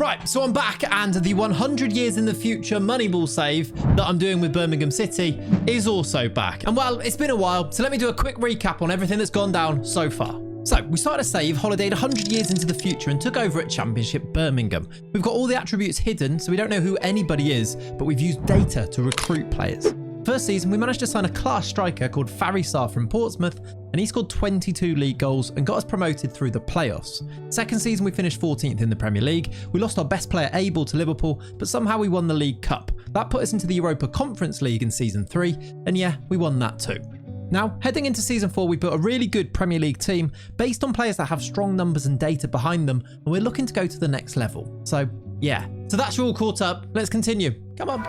Right, so I'm back, and the 100 years in the future Moneyball save that I'm doing with Birmingham City is also back. And well, it's been a while, so let me do a quick recap on everything that's gone down so far. So, we started a save, holidayed 100 years into the future and took over at Championship Birmingham. We've got all the attributes hidden, so we don't know who anybody is, but we've used data to recruit players. First season, we managed to sign a class striker called Farisar from Portsmouth, and he scored 22 league goals and got us promoted through the playoffs. Second season, we finished 14th in the Premier League. We lost our best player, Abel, to Liverpool, but somehow we won the League Cup. That put us into the Europa Conference League in season 3, and yeah, we won that too. Now, heading into season 4, we built a really good Premier League team based on players that have strong numbers and data behind them, and we're looking to go to the next level. So, yeah. So that's you all caught up. Let's continue. Come on.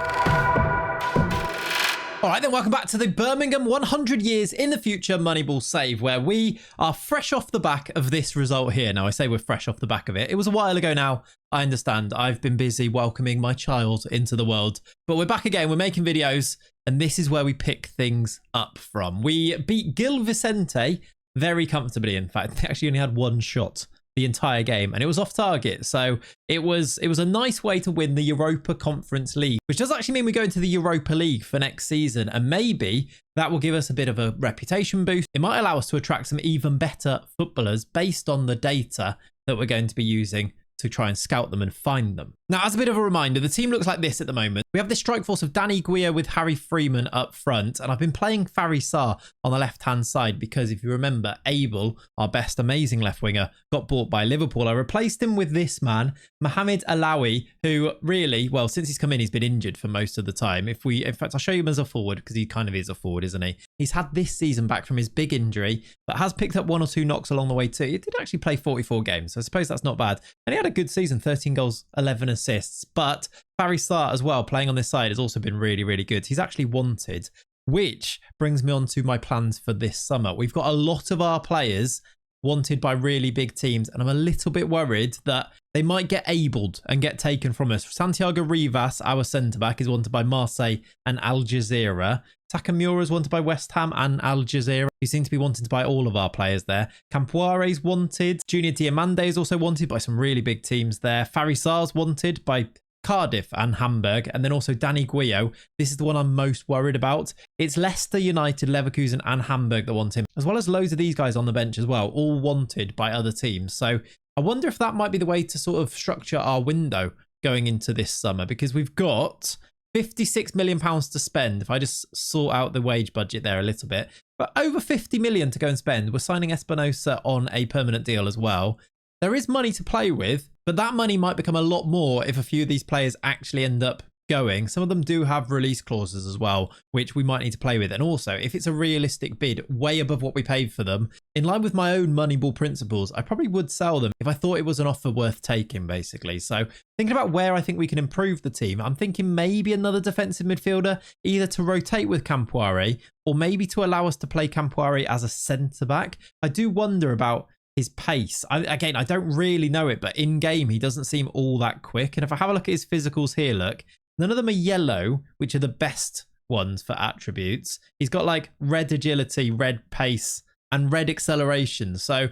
All right, then welcome back to the Birmingham 100 years in the future Moneyball save, where we are fresh off the back of this result here. Now, I say we're fresh off the back of it. It was a while ago now. I understand. I've been busy welcoming my child into the world, but we're back again. We're making videos, and this is where we pick things up from. We beat Gil Vicente very comfortably. In fact, they actually only had one shot the entire game, and it was off target. So it was a nice way to win the Europa Conference League, which does actually mean we go into the Europa League for next season, and maybe that will give us a bit of a reputation boost. It might allow us to attract some even better footballers based on the data that we're going to be using to try and scout them and find them. Now, as a bit of a reminder, the team looks like this at the moment. We have this strike force of Danny Guia with Harry Freeman up front, and I've been playing Farisar on the left-hand side because if you remember, Abel, our best amazing left winger, got bought by Liverpool. I replaced him with this man, Mohamed Alawi, who really, well, since he's come in, he's been injured for most of the time. In fact, I'll show you him as a forward because he kind of is a forward, isn't he? He's had this season back from his big injury, but has picked up 1 or 2 knocks along the way too. He did actually play 44 games, so I suppose that's not bad. And he had a good season, 13 goals, 11 assists. But Farisar as well, playing on this side, has also been really, really good. He's actually wanted, which brings me on to my plans for this summer. We've got a lot of our players wanted by really big teams, and I'm a little bit worried that they might get abled and get taken from us. Santiago Rivas, our centre-back, is wanted by Marseille and Al Jazeera. Takamura is wanted by West Ham and Al Jazeera. He seems to be wanting to buy all of our players there. Campoire is wanted. Junior Diamande is also wanted by some really big teams there. Farisar's wanted by Cardiff and Hamburg, and then also Danny Guio. This is the one I'm most worried about. It's Leicester United, Leverkusen and Hamburg that want him, as well as loads of these guys on the bench as well, all wanted by other teams. So I wonder if that might be the way to sort of structure our window going into this summer, because we've got £56 million to spend. If I just sort out the wage budget there a little bit, but over 50 million to go and spend. We're signing Espinosa on a permanent deal as well. There is money to play with, but that money might become a lot more if a few of these players actually end up going. Some of them do have release clauses as well, which we might need to play with. And also, if it's a realistic bid way above what we paid for them, in line with my own Moneyball principles, I probably would sell them if I thought it was an offer worth taking, basically. So thinking about where I think we can improve the team, I'm thinking maybe another defensive midfielder, either to rotate with Campoire or maybe to allow us to play Campoire as a centre-back. I do wonder about his pace. Again, I don't really know it, but in game, he doesn't seem all that quick. And if I have a look at his physicals here, look, none of them are yellow, which are the best ones for attributes. He's got like red agility, red pace, and red acceleration. So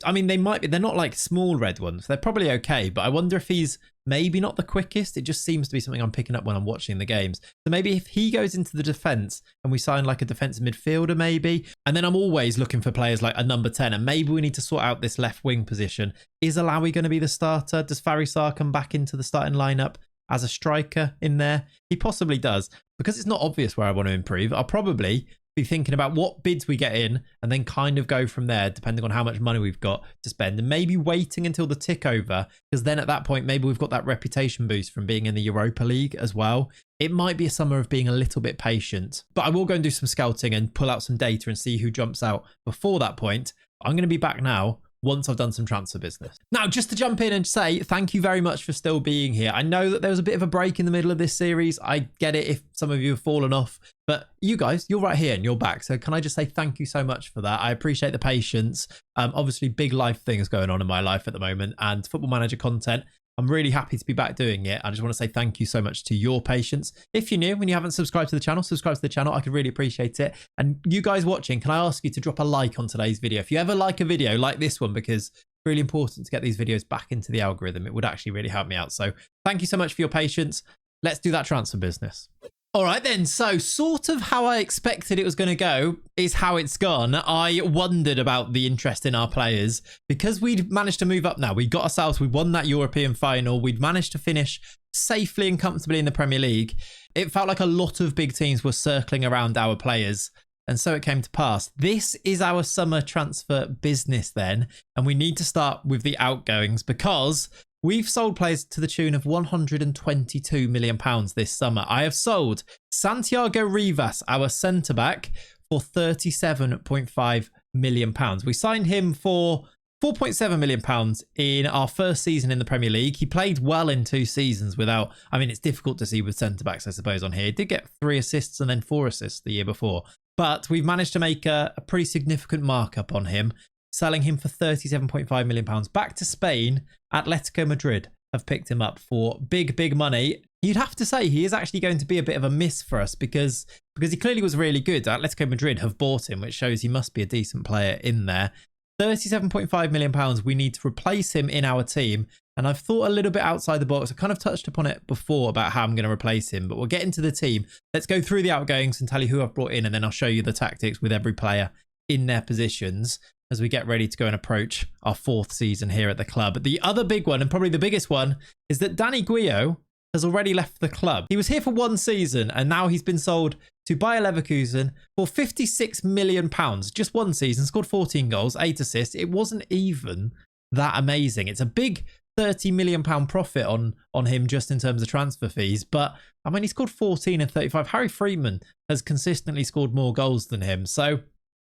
I mean, they're not like small red ones. They're probably okay, but I wonder if he's maybe not the quickest. It just seems to be something I'm picking up when I'm watching the games. So maybe if he goes into the defense and we sign like a defensive midfielder, maybe. And then I'm always looking for players like a number 10, and maybe we need to sort out this left wing position. Is Alawi going to be the starter? Does Farisar come back into the starting lineup as a striker in there? He possibly does. Because it's not obvious where I want to improve, I'll probably be thinking about what bids we get in and then kind of go from there, depending on how much money we've got to spend, and maybe waiting until the tick over, because then at that point, maybe we've got that reputation boost from being in the Europa League as well. It might be a summer of being a little bit patient, but I will go and do some scouting and pull out some data and see who jumps out before that point. I'm going to be back now once I've done some transfer business. Now, just to jump in and say thank you very much for still being here. I know that there was a bit of a break in the middle of this series. I get it if some of you have fallen off, but you guys, you're right here and you're back. So can I just say thank you so much for that? I appreciate the patience. Obviously, big life things going on in my life at the moment, and Football Manager content. I'm really happy to be back doing it. I just want to say thank you so much to your patience. If you're new and you haven't subscribed to the channel, subscribe to the channel. I could really appreciate it. And you guys watching, can I ask you to drop a like on today's video? If you ever like a video like this one, because really important to get these videos back into the algorithm. It would actually really help me out. So thank you so much for your patience. Let's do that transfer business. All right then, so sort of how I expected it was going to go is how it's gone. I wondered about the interest in our players because we'd managed to move up now. We got ourselves, we won that European final. We'd managed to finish safely and comfortably in the Premier League. It felt like a lot of big teams were circling around our players. And so it came to pass. This is our summer transfer business then. And we need to start with the outgoings because we've sold players to the tune of £122 million this summer. I have sold Santiago Rivas, our centre-back, for £37.5 million. We signed him for £4.7 million in our first season in the Premier League. He played well in 2 seasons without... I mean, it's difficult to see with centre-backs, I suppose, on here. He did get 3 assists and then 4 assists the year before. But we've managed to make a pretty significant markup on him, selling him for £37.5 million. Back to Spain, Atletico Madrid have picked him up for big, big money. You'd have to say he is actually going to be a bit of a miss for us because he clearly was really good. Atletico Madrid have bought him, which shows he must be a decent player in there. £37.5 million, we need to replace him in our team. And I've thought a little bit outside the box. I kind of touched upon it before about how I'm going to replace him, but we'll get into the team. Let's go through the outgoings and tell you who I've brought in, and then I'll show you the tactics with every player in their positions as we get ready to go and approach our 4th season here at the club. The other big one, and probably the biggest one, is that Danny Guillo has already left the club. He was here for 1 season, and now he's been sold to Bayer Leverkusen for £56 million. Just 1 season, scored 14 goals, 8 assists. It wasn't even that amazing. It's a big £30 million profit on him just in terms of transfer fees. But, I mean, he scored 14 and 35. Harry Freeman has consistently scored more goals than him. So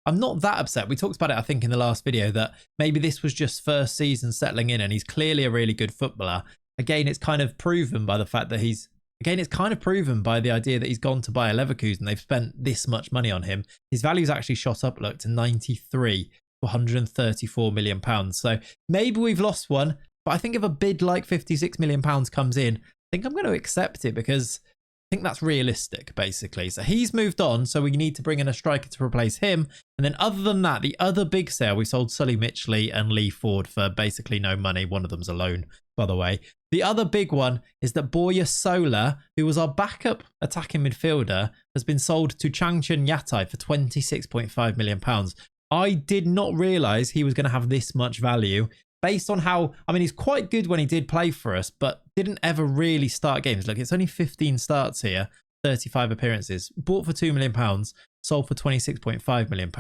I'm not that upset. We talked about it, I think, in the last video, that maybe this was just first season settling in and he's clearly a really good footballer. Again, it's kind of proven by the fact that it's kind of proven by the idea that he's gone to Bayer Leverkusen. They've spent this much money on him. His value's actually shot up, look, to 93 for £134 million. So maybe we've lost one. But I think if a bid like £56 million comes in, I think I'm going to accept it because I think that's realistic, basically. So he's moved on, so we need to bring in a striker to replace him. And then other than that, the other big sale, we sold Sully Mitchley and Lee Ford for basically no money. One of them's a loan, by the way. The other big one is that Borja Sola, who was our backup attacking midfielder, has been sold to Changchun Yatai for £26.5 million. I did not realise he was going to have this much value. Based on how, I mean, he's quite good when he did play for us, but didn't ever really start games. Look, it's only 15 starts here, 35 appearances. Bought for £2 million, sold for £26.5 million,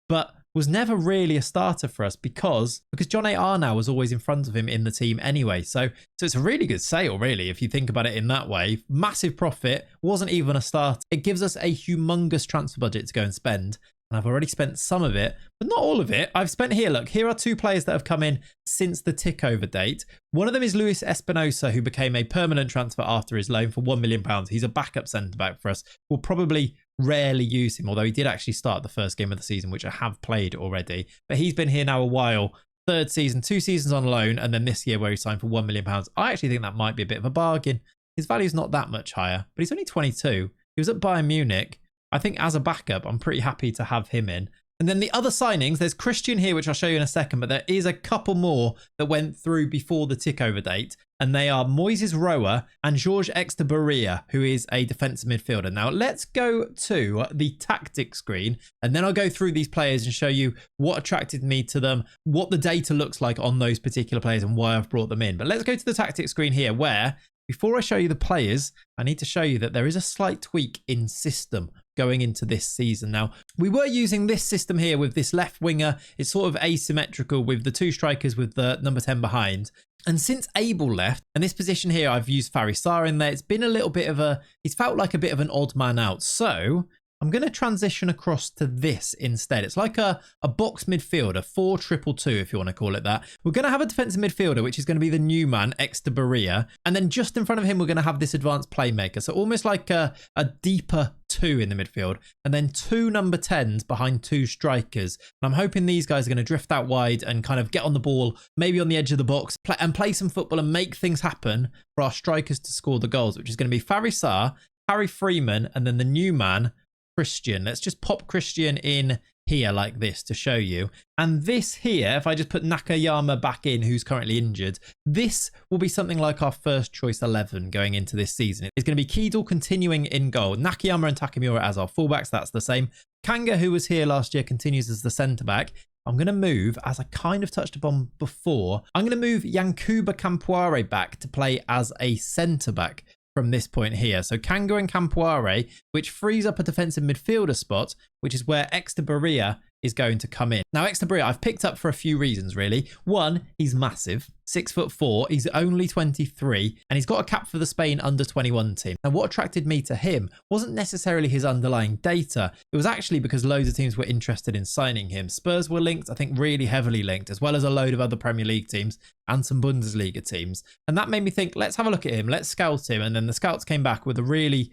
but was never really a starter for us because John A. Arnau was always in front of him in the team anyway. So it's a really good sale, really, if you think about it in that way. Massive profit, wasn't even a start. It gives us a humongous transfer budget to go and spend. And I've already spent some of it, but not all of it. I've spent here, look, here are 2 players that have come in since the tick over date. One of them is Luis Espinosa, who became a permanent transfer after his loan for £1 million. He's a backup centre-back for us. We'll probably rarely use him, although he did actually start the first game of the season, which I have played already. But he's been here now a while. 3rd season, 2 seasons on loan, and then this year where he signed for £1 million. I actually think that might be a bit of a bargain. His value's not that much higher, but he's only 22. He was at Bayern Munich. I think as a backup, I'm pretty happy to have him in. And then the other signings, there's Christian here, which I'll show you in a second, but there is a couple more that went through before the tick over date. And they are Moises Roa and George Exteberia, who is a defensive midfielder. Now, let's go to the tactics screen, and then I'll go through these players and show you what attracted me to them, what the data looks like on those particular players and why I've brought them in. But let's go to the tactics screen here, where before I show you the players, I need to show you that there is a slight tweak in system going into this season. Now, we were using this system here with this left winger. It's sort of asymmetrical with the 2 strikers with the number 10 behind. And since Abel left, and this position here, I've used Farisar in there. It's been a little bit of he's felt like a bit of an odd man out. So I'm going to transition across to this instead. It's like a box midfielder, 4-2-2 if you want to call it that. We're going to have a defensive midfielder, which is going to be the new man, Exteberia. And then just in front of him, we're going to have this advanced playmaker. So almost like a deeper 2 in the midfield. And then 2 number 10s behind 2 strikers. And I'm hoping these guys are going to drift out wide and kind of get on the ball, maybe on the edge of the box, play some football and make things happen for our strikers to score the goals, which is going to be Farisar, Harry Freeman, and then the new man, Christian. Let's just pop Christian in here like this to show you. And this here, if I just put Nakayama back in, who's currently injured, this will be something like our first choice 11 going into this season. It's going to be Keedle continuing in goal, Nakayama and Takemura as our fullbacks, that's the same. Kanga, who was here last year, continues as the centre back. I'm going to move, as I kind of touched upon before, I'm going to move Yankuba Campoire back to play as a centre back from this point here. So Kanga and Campoire, which frees up a defensive midfielder spot, which is where Exterberia is going to come in. Now, Exterberia I've picked up for a few reasons, really. One, he's massive, 6'4", he's only 23, and he's got a cap for the Spain under-21 team. And what attracted me to him wasn't necessarily his underlying data. It was actually because loads of teams were interested in signing him. Spurs were linked, I think really heavily linked, as well as a load of other Premier League teams and some Bundesliga teams. And that made me think, let's have a look at him, let's scout him. And then the scouts came back with a really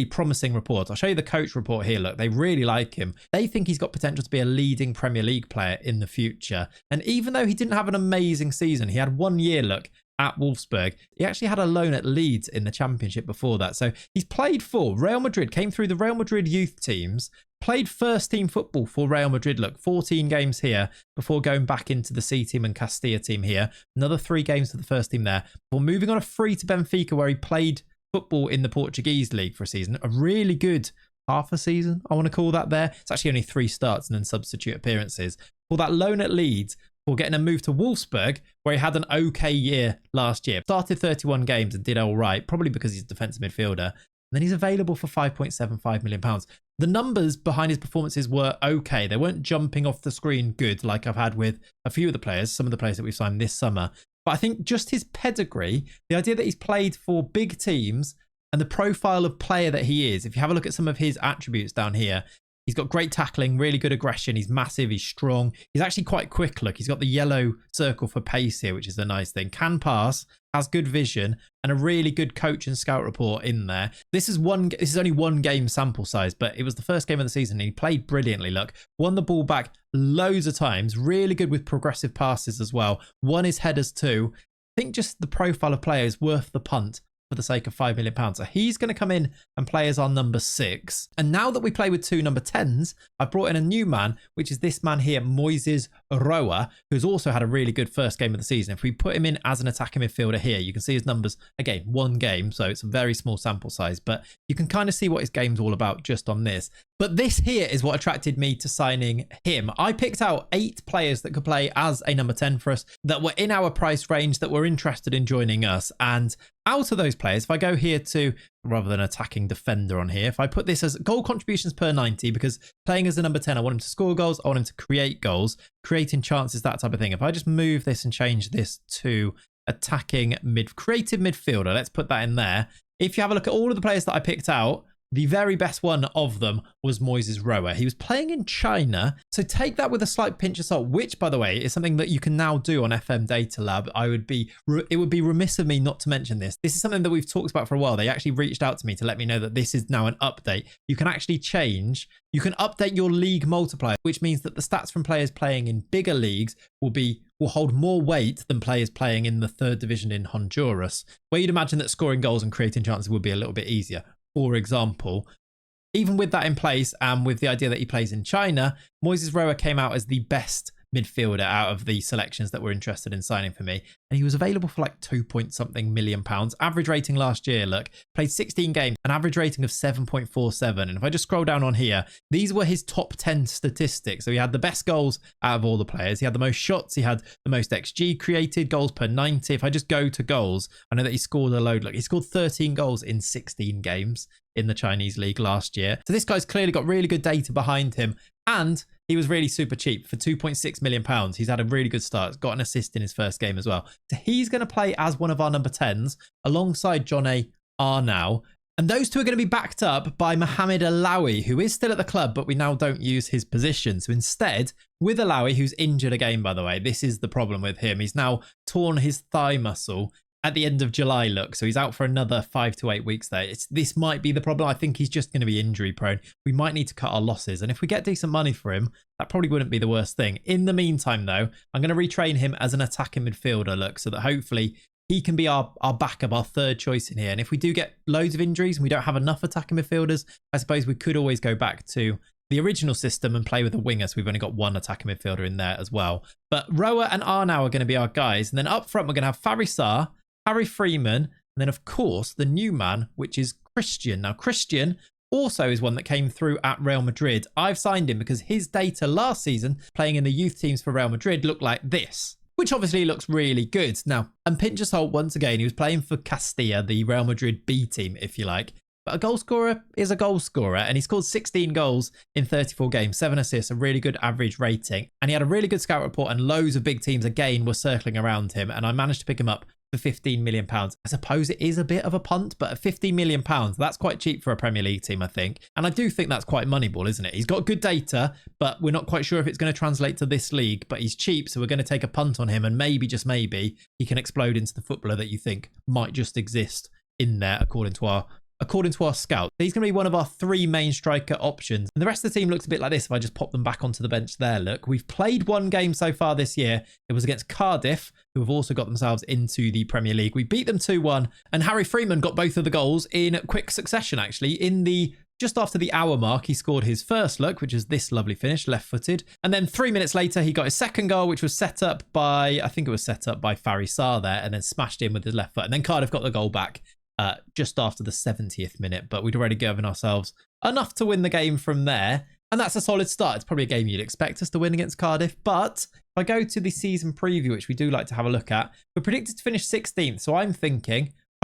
promising report. I'll show you the coach report here. Look, they really like him. They think he's got potential to be a leading Premier League player in the future. And even though he didn't have an amazing season, he had 1 year, look, at Wolfsburg. He actually had a loan at Leeds in the Championship before that. So he's played for Real Madrid, came through the Real Madrid youth teams, played first team football for Real Madrid. Look, 14 games here before going back into the C team and Castilla team here. Another 3 games for the first team there. Before moving on a free to Benfica, where he played football in the Portuguese league for a season. A really good half a season, I want to call that there. It's actually only 3 starts and then substitute appearances. For that loan at Leeds, for getting a move to Wolfsburg, where he had an okay year last year. Started 31 games and did all right, probably because he's a defensive midfielder. And then he's available for £5.75 million. The numbers behind his performances were okay. They weren't jumping off the screen good like I've had with a few of the players, some of the players that we've signed this summer. But I think just his pedigree, the idea that he's played for big teams and the profile of player that he is, if you have a look at some of his attributes down here, he's got great tackling, really good aggression. He's massive. He's strong. He's actually quite quick. Look, he's got the yellow circle for pace here, which is a nice thing. Can pass, has good vision, and a really good coach and scout report in there. This is only 1 game sample size, but it was the first game of the season and he played brilliantly. Look, won the ball back loads of times. Really good with progressive passes as well. Won his headers too. I think just the profile of player is worth the punt for the sake of £5 million. So he's going to come in and play as our number 6. And now that we play with 2 number 10s, I've brought in a new man, which is this man here, Moises Roa, who's also had a really good first game of the season. If we put him in as an attacking midfielder here, you can see his numbers, again, 1 game, so it's a very small sample size, but you can kind of see what his game's all about just on this. But this here is what attracted me to signing him. I picked out 8 players that could play as a number 10 for us, that were in our price range, that were interested in joining us. And out of those players, if I go here to, rather than attacking defender on here, if I put this as goal contributions per 90, because playing as a number 10, I want him to score goals, I want him to create goals, creating chances, that type of thing. If I just move this and change this to attacking creative midfielder, let's put that in there. If you have a look at all of the players that I picked out, the very best one of them was Moises Roa. He was playing in China, so take that with a slight pinch of salt, which, by the way, is something that you can now do on FM Data Lab. It would be remiss of me not to mention this. This is something that we've talked about for a while. They actually reached out to me to let me know that this is now an update. You can actually you can update your league multiplier, which means that the stats from players playing in bigger leagues will hold more weight than players playing in the 3rd division in Honduras, where you'd imagine that scoring goals and creating chances would be a little bit easier. For example, even with that in place and with the idea that he plays in China, Moises Roa came out as the best midfielder out of the selections that were interested in signing for me. And he was available for like £2 million. Average rating last year, look, played 16 games, an average rating of 7.47. And if I just scroll down on here, these were his top 10 statistics. So he had the best goals out of all the players. He had the most shots. He had the most XG created, goals per 90. If I just go to goals, I know that he scored a load. Look, he scored 13 goals in 16 games in the Chinese league last year. So this guy's clearly got really good data behind him. And he was really super cheap for £2.6 million. He's had a really good start. Got an assist in his first game as well. So he's going to play as one of our number 10s alongside John A. Arnau. And those two are going to be backed up by Mohamed Alawi, who is still at the club, but we now don't use his position. So instead, with Alawi, who's injured again, by the way, this is the problem with him. He's now torn his thigh muscle at the end of July, look. So he's out for another 5 to 8 weeks there. This might be the problem. I think he's just going to be injury prone. We might need to cut our losses. And if we get decent money for him, that probably wouldn't be the worst thing. In the meantime, though, I'm going to retrain him as an attacking midfielder, look, so that hopefully he can be our backup, our 3rd choice in here. And if we do get loads of injuries and we don't have enough attacking midfielders, I suppose we could always go back to the original system and play with a winger. So we've only got one attacking midfielder in there as well. But Roa and Arnau are going to be our guys. And then up front, we're going to have Faris Sarr, Harry Freeman, and then, of course, the new man, which is Christian. Now, Christian also is one that came through at Real Madrid. I've signed him because his data last season, playing in the youth teams for Real Madrid, looked like this, which obviously looks really good. Now, and pinch us hold once again, he was playing for Castilla, the Real Madrid B team, if you like. But a goal scorer is a goal scorer, and he scored 16 goals in 34 games, 7 assists, a really good average rating. And he had a really good scout report, and loads of big teams, again, were circling around him. And I managed to pick him up for £15 million. I suppose it is a bit of a punt, but at £15 million, that's quite cheap for a Premier League team, I think. And I do think that's quite Moneyball, isn't it? He's got good data, but we're not quite sure if it's going to translate to this league. But he's cheap, so we're going to take a punt on him, and maybe, just maybe, he can explode into the footballer that you think might just exist in there, according to our scout. He's going to be one of our 3 main striker options. And the rest of the team looks a bit like this if I just pop them back onto the bench there. Look, we've played 1 game so far this year. It was against Cardiff, who have also got themselves into the Premier League. We beat them 2-1, and Harry Freeman got both of the goals in quick succession, actually. Just after the hour mark, he scored his first look, which is this lovely finish, left-footed. And then 3 minutes later, he got his second goal, which was set up by, I think it was set up by Faris Sarr there, and then smashed in with his left foot. And then Cardiff got the goal back just after the 70th minute, but we'd already given ourselves enough to win the game from there. And that's a solid start. It's probably a game you'd expect us to win against Cardiff. But if I go to the season preview, which we do like to have a look at, we're predicted to finish 16th. So I'm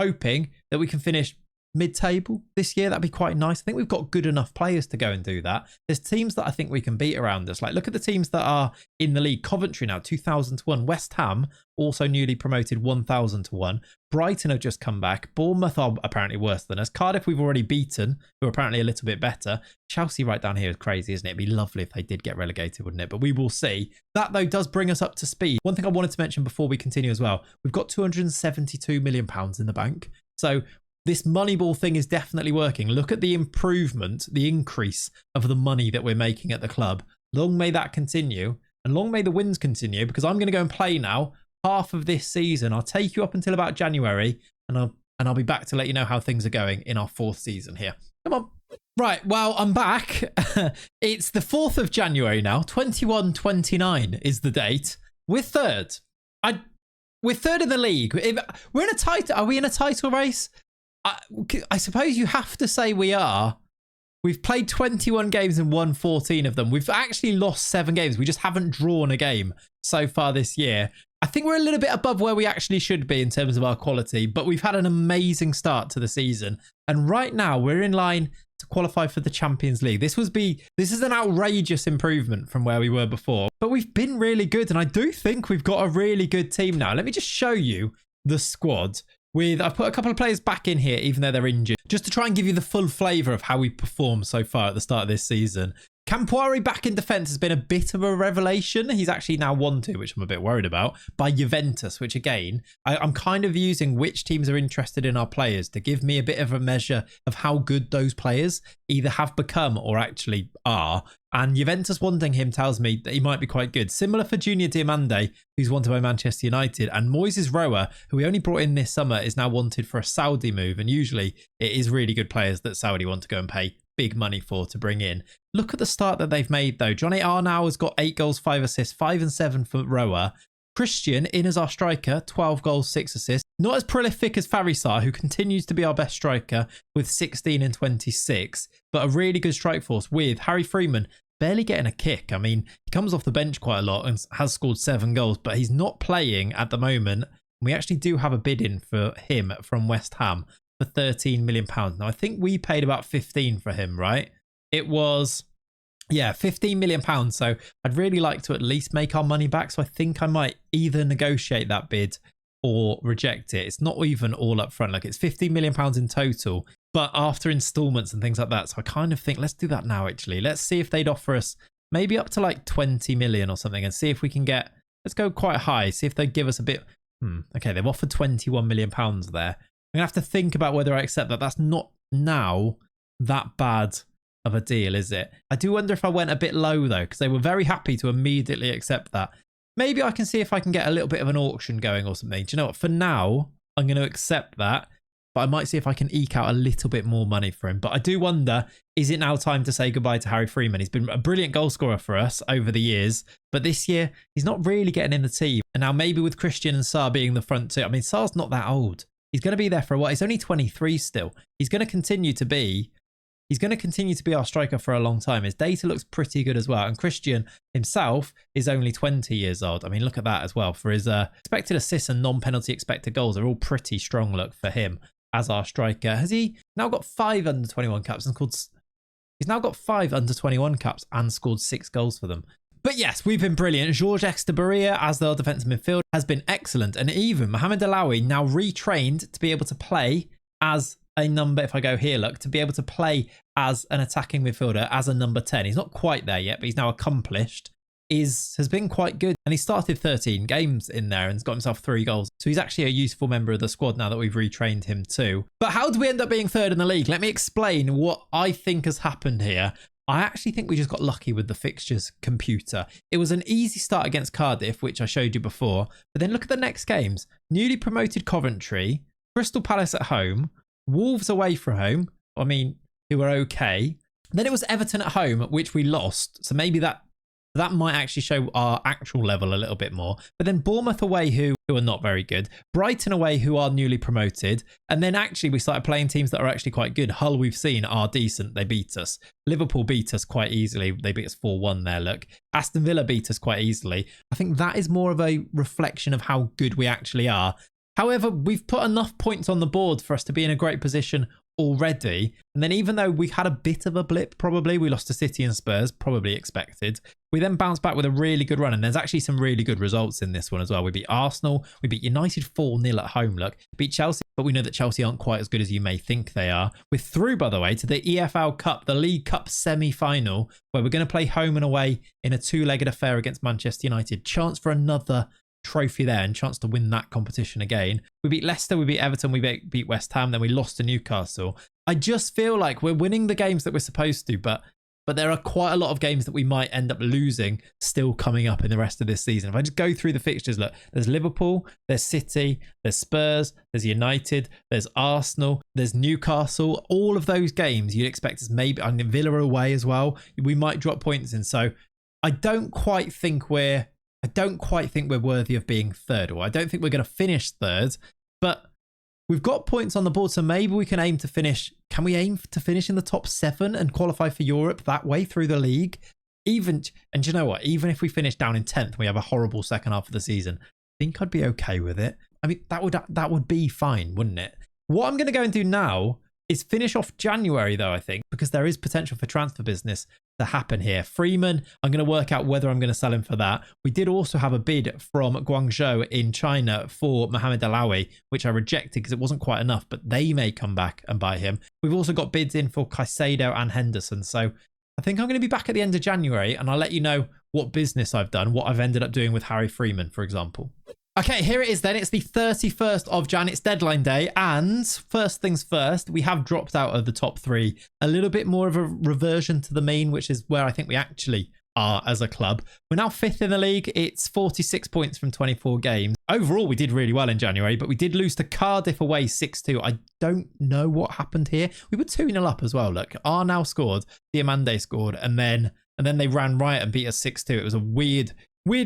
hoping that we can finish mid-table this year. That'd be quite nice. I think we've got good enough players to go and do that. There's teams that I think we can beat around us. Like, look at the teams that are in the league. Coventry now, 2,000-1. West Ham, also newly promoted, 1,000-1. Brighton have just come back. Bournemouth are apparently worse than us. Cardiff we've already beaten, who are apparently a little bit better. Chelsea right down here is crazy, isn't it? It'd be lovely if they did get relegated, wouldn't it? But we will see. That, though, does bring us up to speed. One thing I wanted to mention before we continue as well, we've got £272 million in the bank. So this Moneyball thing is definitely working. Look at the improvement, the increase of the money that we're making at the club. Long may that continue, and long may the wins continue, because I'm going to go and play now half of this season. I'll take you up until about January, and I'll be back to let you know how things are going in our 4th season here. Come on. Right, well, I'm back. It's the 4th of January now. 21-29 is the date. We're third. We're third in the league. We're in a title. Are we in a title race? I suppose you have to say we are. We've played 21 games and won 14 of them. We've actually lost 7 games. We just haven't drawn a game so far this year. I think we're a little bit above where we actually should be in terms of our quality, but we've had an amazing start to the season. And right now we're in line to qualify for the Champions League. This is an outrageous improvement from where we were before, but we've been really good. And I do think we've got a really good team now. Let me just show you the squad. I've put a couple of players back in here, even though they're injured, just to try and give you the full flavour of how we performed so far at the start of this season. Campoire back in defence has been a bit of a revelation. He's actually now wanted, which I'm a bit worried about, by Juventus, which again, I'm kind of using which teams are interested in our players to give me a bit of a measure of how good those players either have become or actually are. And Juventus wanting him tells me that he might be quite good. Similar for Junior Diomande, who's wanted by Manchester United. And Moises Roa, who we only brought in this summer, is now wanted for a Saudi move. And usually it is really good players that Saudi want to go and pay big money for to bring in. Look at the start that they've made, though. Johnny Arnau has got 8 goals, 5 assists, 5 and 7 for Roa. Christian, in as our striker, 12 goals, 6 assists. Not as prolific as Faris Sarr, who continues to be our best striker with 16 and 26, but a really good strike force with Harry Freeman barely getting a kick. I mean, he comes off the bench quite a lot and has scored 7 goals, but he's not playing at the moment. We actually do have a bid in for him from West Ham for £13 million. Now, I think we paid about 15 for him, right? It was, yeah, £15 million. So I'd really like to at least make our money back. So I think I might either negotiate that bid or reject it. It's not even all up front. Like, it's £15 million in total, but after installments and things like that. So I kind of think let's do that now, actually. Let's see if they'd offer us maybe up to like 20 million or something and see if we can get, let's go quite high. See if they give us a bit. Okay, they've offered £21 million there. I'm going to have to think about whether I accept that. That's not now that bad of a deal, is it? I do wonder if I went a bit low, though, because they were very happy to immediately accept that. Maybe I can see if I can get a little bit of an auction going or something. Do you know what? For now, I'm going to accept that. but I might see if I can eke out a little bit more money for him. But I do wonder, is it now time to say goodbye to Harry Freeman? He's been a brilliant goal scorer for us over the years, but this year he's not really getting in the team. And now maybe with Christian and Sarr being the front two, I mean, Sarr's not that old. He's going to be there for a while. He's only 23 still. He's going to continue to be our striker for a long time. His data looks pretty good as well. And Christian himself is only 20 years old. I mean, look at that as well. For his expected assists and non-penalty expected goals are all pretty strong look for him as our striker. Has he now got 5 under 21 caps and scored? He's now got 5 under 21 caps and scored 6 goals for them. But yes, we've been brilliant. Georges Estebaria as the defensive midfield has been excellent. And even Mohamed Alawi now retrained to be able to play as a number, if I go here, look, to be able to play as an attacking midfielder, as a number 10. He's not quite there yet, but he's now accomplished. Has been quite good. And he started 13 games in there and has got himself 3 goals. So he's actually a useful member of the squad now that we've retrained him too. But how do we end up being 3rd in the league? Let me explain what I think has happened here. I actually think we just got lucky with the fixtures computer. It was an easy start against Cardiff, which I showed you before. But then look at the next games. Newly promoted Coventry, Crystal Palace at home, Wolves away from home, I mean, who were okay. Then it was Everton at home, which we lost. So maybe that might actually show our actual level a little bit more. But then Bournemouth away, who are not very good. Brighton away, who are newly promoted. And then actually we started playing teams that are actually quite good. Hull, we've seen, are decent. They beat us. Liverpool beat us quite easily. They beat us 4-1 there, look. Aston Villa beat us quite easily. I think that is more of a reflection of how good we actually are. However, we've put enough points on the board for us to be in a great position already. And then even though we had a bit of a blip, probably, we lost to City and Spurs, probably expected. We then bounced back with a really good run. And there's actually some really good results in this one as well. We beat Arsenal. We beat United 4-0 at home, look. Beat Chelsea, but we know that Chelsea aren't quite as good as you may think they are. We're through, by the way, to the EFL Cup, the League Cup semi-final, where we're going to play home and away in a 2-legged affair against Manchester United. Chance for another trophy there and chance to win that competition again. We beat Leicester, we beat Everton, we beat West Ham, then we lost to Newcastle. I just feel like we're winning the games that we're supposed to, but there are quite a lot of games that we might end up losing still coming up in the rest of this season. If I just go through the fixtures, look, there's Liverpool, there's City, there's Spurs, there's United, there's Arsenal, there's Newcastle. All of those games you'd expect us maybe, I mean, Villa away as well. We might drop points in. So I don't quite think we're worthy of being 3rd, or I don't think we're going to finish 3rd, but we've got points on the board, so maybe we can aim to finish. Can we aim to finish in the top 7 and qualify for Europe that way through the league? And do you know what? Even if we finish down in 10th, we have a horrible second half of the season, I think I'd be okay with it. I mean, that would be fine, wouldn't it? What I'm going to go and do now is finish off January, though, I think, because there is potential for transfer business to happen here. Freeman, I'm going to work out whether I'm going to sell him for that. We did also have a bid from Guangzhou in China for Mohamed Alawi, which I rejected because it wasn't quite enough, but they may come back and buy him. We've also got bids in for Caicedo and Henderson. So I think I'm going to be back at the end of January and I'll let you know what business I've done, what I've ended up doing with Harry Freeman, for example. Okay, here it is then. It's the 31st of Jan. It's deadline day. And first things first, we have dropped out of the top 3. A little bit more of a reversion to the mean, which is where I think we actually are as a club. We're now 5th in the league. It's 46 points from 24 games. Overall, we did really well in January, but we did lose to Cardiff away 6-2. I don't know what happened here. We were 2-0 up as well. Look, Arnau scored, Diamande scored, and then they ran riot and beat us 6-2. It was a weird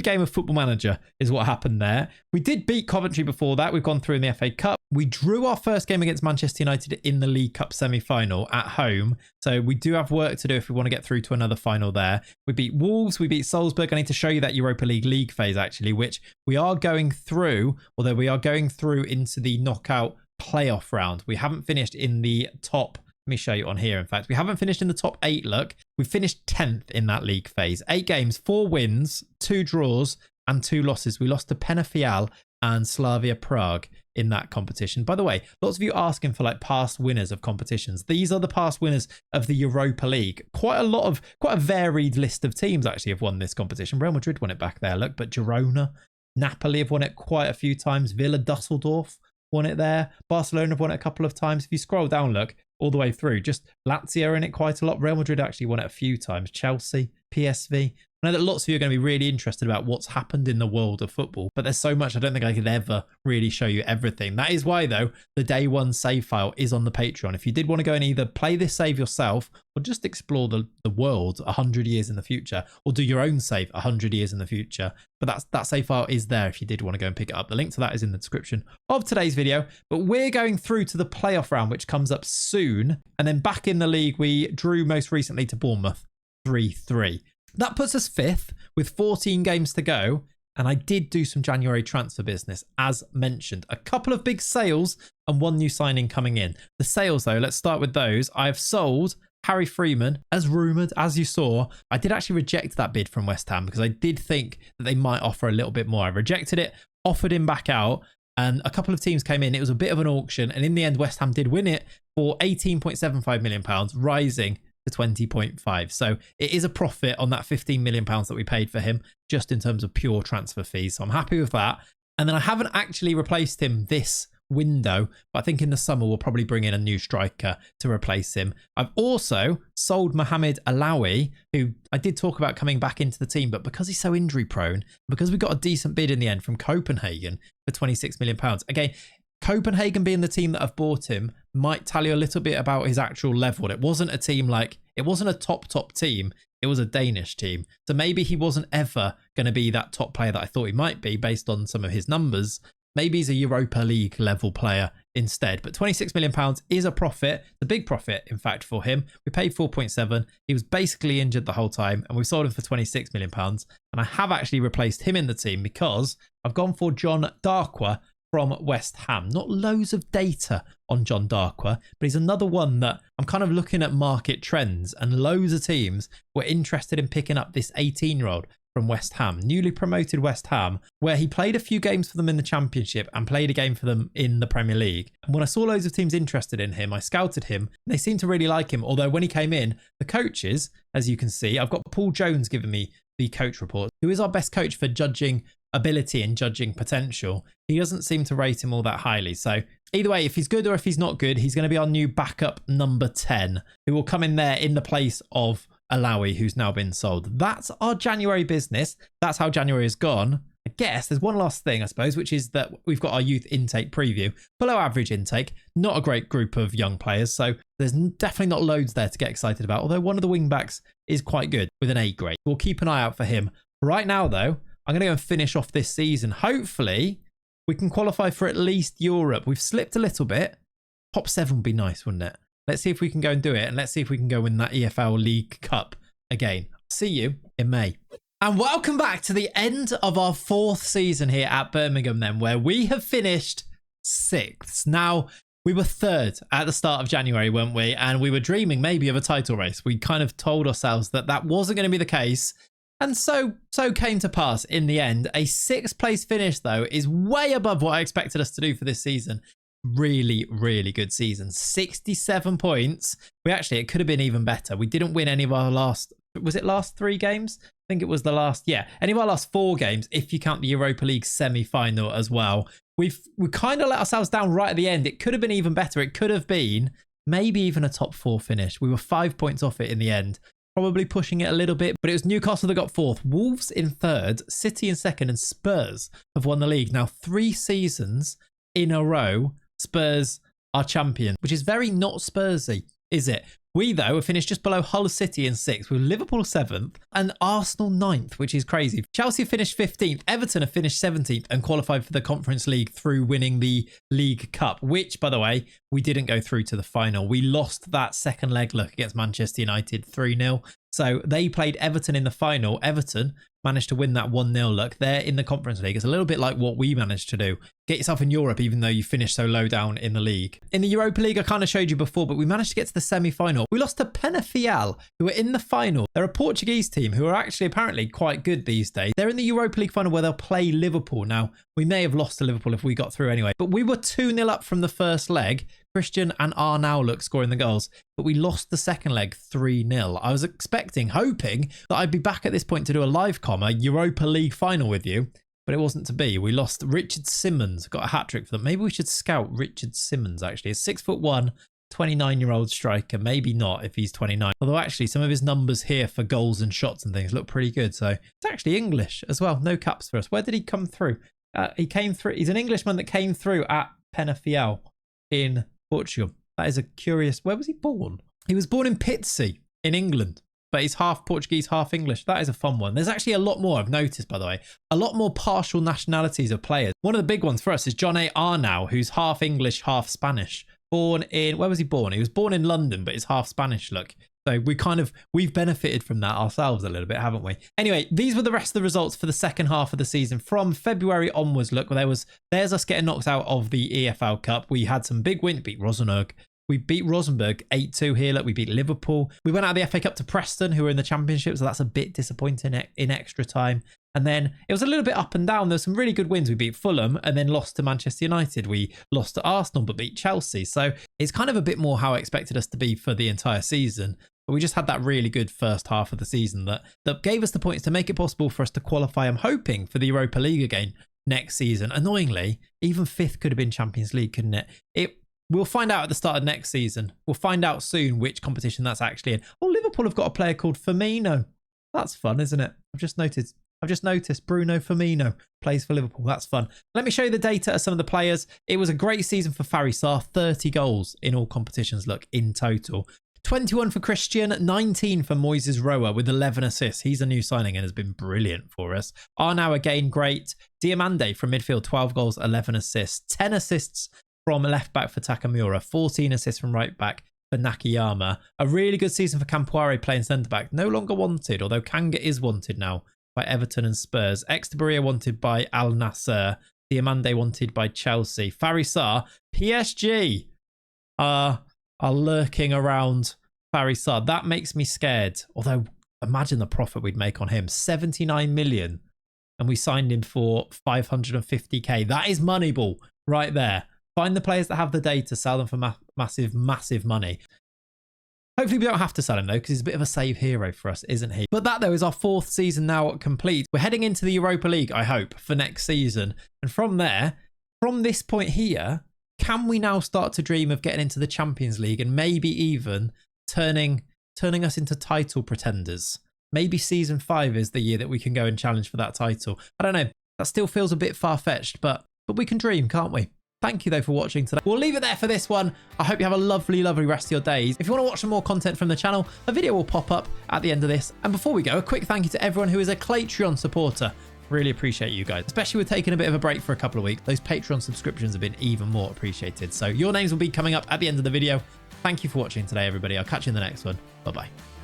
game of Football Manager is what happened there. We did beat Coventry before that. We've gone through in the FA Cup. We drew our first game against Manchester United in the League Cup semi-final at home. So we do have work to do if we want to get through to another final there. We beat Wolves. We beat Salzburg. I need to show you that Europa League phase, actually, which we are going through, although we are going through into the knockout playoff round. We haven't finished in the top. Let me show you on here. In fact, we haven't finished in the top 8. Look, we finished 10th in that league phase. 8 games, 4 wins, 2 draws and 2 losses. We lost to Penafiel and Slavia Prague in that competition. By the way, lots of you asking for like past winners of competitions. These are the past winners of the Europa League. Quite a varied list of teams actually have won this competition. Real Madrid won it back there, look, but Girona, Napoli have won it quite a few times. Villa Dusseldorf won it there. Barcelona have won it a couple of times. If you scroll down, look, all the way through, just Lazio are in it quite a lot. Real Madrid actually won it a few times. Chelsea, PSV, I know that lots of you are going to be really interested about what's happened in the world of football, but there's so much I don't think I could ever really show you everything. That is why, though, the day one save file is on the Patreon. If you did want to go and either play this save yourself or just explore the world 100 years in the future, or do your own save 100 years in the future, but that save file is there if you did want to go and pick it up. The link to that is in the description of today's video. But we're going through to the playoff round, which comes up soon. And then back in the league, we drew most recently to Bournemouth 3-3. That puts us 5th with 14 games to go. And I did do some January transfer business, as mentioned. A couple of big sales and one new signing coming in. The sales, though, let's start with those. I have sold Harry Freeman, as rumoured, as you saw. I did actually reject that bid from West Ham because I did think that they might offer a little bit more. I rejected it, offered him back out, and a couple of teams came in. It was a bit of an auction, and in the end, West Ham did win it for £18.75 million, rising to 20.5. So it is a profit on that £15 million that we paid for him, just in terms of pure transfer fees. So I'm happy with that. And then I haven't actually replaced him this window, but I think in the summer we'll probably bring in a new striker to replace him. I've also sold Mohamed Alawi, who I did talk about coming back into the team, but because he's so injury prone, because we got a decent bid in the end from Copenhagen for £26 million. Again, Copenhagen being the team that have bought him might tell you a little bit about his actual level. It wasn't a team it wasn't a top team. It was a Danish team. So maybe he wasn't ever going to be that top player that I thought he might be based on some of his numbers. Maybe he's a Europa League level player instead. But £26 million is a profit, a big profit, in fact, for him. We paid 4.7. He was basically injured the whole time, and we sold him for £26 million. And I have actually replaced him in the team because I've gone for John Darkwa from West Ham. Not loads of data on John Darkwa, but he's another one that I'm kind of looking at market trends, and loads of teams were interested in picking up this 18-year-old from West Ham, newly promoted West Ham, where he played a few games for them in the Championship and played a game for them in the Premier League. And when I saw loads of teams interested in him, I scouted him. And they seemed to really like him, although when he came in, the coaches, as you can see, I've got Paul Jones giving me the coach report, who is our best coach for judging ability and judging potential. He doesn't seem to rate him all that highly. So either way, if he's good or if he's not good, he's going to be our new backup number 10, who will come in there in the place of Alawi, who's now been sold. That's our January business. That's how January has gone. I guess there's one last thing, I suppose, which is that we've got our youth intake preview. Below average intake, not a great group of young players, so there's definitely not loads there to get excited about, although one of the wing-backs is quite good with an A grade. We'll keep an eye out for him. Right now, though, I'm going to go and finish off this season. Hopefully, we can qualify for at least Europe. We've slipped a little bit. Top 7 would be nice, wouldn't it? Let's see if we can go and do it, and let's see if we can go win that EFL League Cup again. See you in May. And welcome back to the end of our 4th season here at Birmingham then, where we have finished 6th. Now, we were 3rd at the start of January, weren't we? And we were dreaming maybe of a title race. We kind of told ourselves that that wasn't going to be the case. And so came to pass in the end. A 6th place finish, though, is way above what I expected us to do for this season. Really, really good season. 67 points. It could have been even better. We didn't win any of our last 3 games? I think it was the last, any of our last 4 games, if you count the Europa League semi-final as well. We kind of let ourselves down right at the end. It could have been even better. It could have been maybe even a top 4 finish. We were 5 points off it in the end. Probably pushing it a little bit, but it was Newcastle that got 4th, Wolves in 3rd, City in 2nd, and Spurs have won the league. Now, 3 seasons in a row, Spurs are champion, which is very not Spursy, is it? We, though, have finished just below Hull City in 6th, with Liverpool 7th and Arsenal 9th, which is crazy. Chelsea finished 15th, Everton have finished 17th and qualified for the Conference League through winning the League Cup, which, by the way, we didn't go through to the final. We lost that second leg look against Manchester United 3-0. So they played Everton in the final. Everton managed to win that 1-0 look. They're in the Conference League. It's a little bit like what we managed to do. Get yourself in Europe, even though you finished so low down in the league. In the Europa League, I kind of showed you before, but we managed to get to the semi-final. We lost to Penafiel, who are in the final. They're a Portuguese team who are actually apparently quite good these days. They're in the Europa League final where they'll play Liverpool. Now, we may have lost to Liverpool if we got through anyway, but we were 2-0 up from the first leg. Christian and Arnaud scoring the goals, but we lost the second leg 3-0. I was hoping that I'd be back at this point to do a live a Europa League final with you, but it wasn't to be. We lost. Richard Simmons got a hat-trick for them. Maybe we should scout Richard Simmons, actually. He's 6'1", 29-year-old striker. Maybe not if he's 29. Although actually some of his numbers here for goals and shots and things look pretty good. So it's actually English as well. No caps for us. Where did he come through? He came through. He's an Englishman that came through at Penafiel in Portugal. That is a curious. Where was he born? He was born in Pitsea in England, but he's half Portuguese, half English. That is a fun one. There's actually a lot more, I've noticed, by the way. A lot more partial nationalities of players. One of the big ones for us is John A. Arnau, who's half English, half Spanish. Born in, where was he born? He was born in London, but he's half Spanish, look. So we've benefited from that ourselves a little bit, haven't we? Anyway, these were the rest of the results for the second half of the season. From February onwards, look, there's us getting knocked out of the EFL Cup. We had some big wins, beat Rosenborg. We beat Rosenborg 8-2 here. Look, we beat Liverpool. We went out of the FA Cup to Preston, who were in the Championship, so that's a bit disappointing in extra time. And then it was a little bit up and down. There were some really good wins. We beat Fulham and then lost to Manchester United. We lost to Arsenal but beat Chelsea. So it's kind of a bit more how I expected us to be for the entire season. But we just had that really good first half of the season that gave us the points to make it possible for us to qualify. I'm hoping for the Europa League again next season. Annoyingly, even fifth could have been Champions League, couldn't it? We'll find out at the start of next season. We'll find out soon which competition that's actually in. Oh, Liverpool have got a player called Firmino. That's fun, isn't it? I've just noticed Bruno Firmino plays for Liverpool. That's fun. Let me show you the data of some of the players. It was a great season for Faris Sarr. 30 goals in all competitions, look, in total. 21 for Christian, 19 for Moises Roa with 11 assists. He's a new signing and has been brilliant for us. Arnau again, great. Diamande from midfield, 12 goals, 11 assists. 10 assists from left back for Takamura, 14 assists from right back for Nakayama. A really good season for Campoire playing centre back. No longer wanted, although Kanga is wanted now by Everton and Spurs. Extabaria wanted by Al Nassr. Diamande wanted by Chelsea. Faris Sarr, PSG are lurking around Faris Sarr. That makes me scared. Although imagine the profit we'd make on him. 79 million. And we signed him for 550k. That is Moneyball right there. Find the players that have the data, sell them for massive money. Hopefully we don't have to sell him though, because he's a bit of a save hero for us, isn't he? But that though is our fourth season now complete. We're heading into the Europa League, I hope, for next season. And from there, from this point here, can we now start to dream of getting into the Champions League and maybe even turning us into title pretenders? Maybe season 5 is the year that we can go and challenge for that title. I don't know. That still feels a bit far-fetched, but we can dream, can't we? Thank you though for watching today. We'll leave it there for this one. I hope you have a lovely rest of your days. If you want to watch some more content from the channel, a video will pop up at the end of this. And before we go, a quick thank you to everyone who is a Claytron supporter. Really appreciate you guys, especially with taking a bit of a break for a couple of weeks. Those Patreon subscriptions have been even more appreciated. So your names will be coming up at the end of the video. Thank you for watching today, everybody. I'll catch you in the next one. Bye-bye.